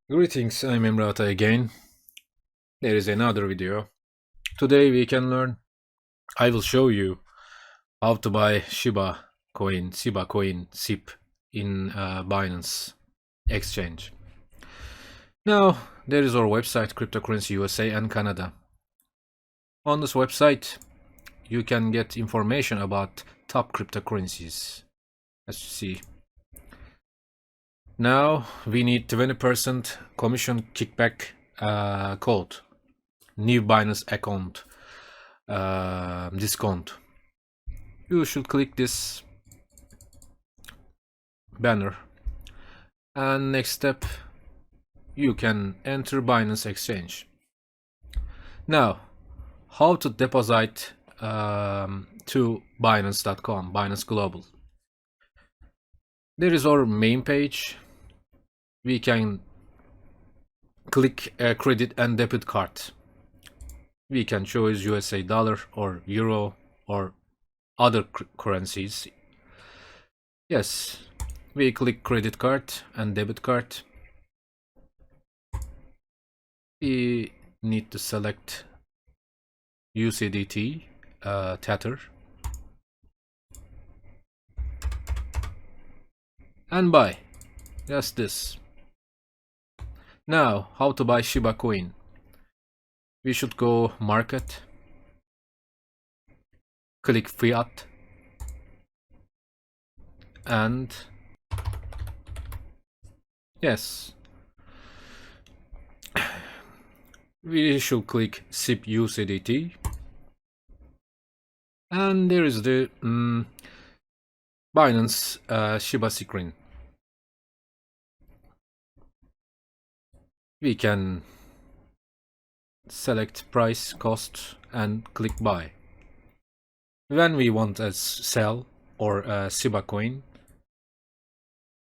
Greetings, I'm Emrata again. There is another video. Today we can learn, I will show you how to buy Shiba Coin, Shib in Binance exchange. Now, there is our website, Cryptocurrency USA and Canada. On this website, you can get information about top cryptocurrencies, as you see. Now, we need 20% commission kickback code. New Binance account discount. You should click this banner, and next step you can enter Binance exchange. Now, how to deposit to Binance.com, Binance Global. There is our main page. We can click a credit and debit card. We can choose USA dollar or euro or other currencies. Yes, we click credit card and debit card. We need to select USDT Tether and buy. Just this. Now, how to buy Shiba Coin? We should go market, click fiat, and yes, we should click Shib USDT, and there is the Binance Shiba screen. We can select price, cost, and click buy. When we want a sell or a Shiba coin,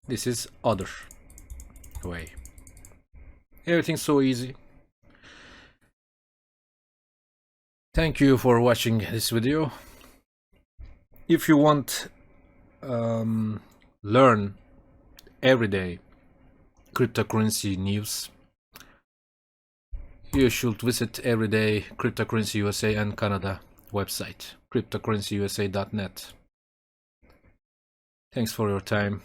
this is other way. Everything's so easy. Thank you for watching this video. If you want learn everyday cryptocurrency news, you should visit everyday Cryptocurrency USA and Canada website, cryptocurrencyusa.net. Thanks for your time.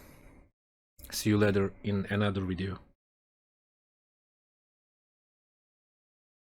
See you later in another video.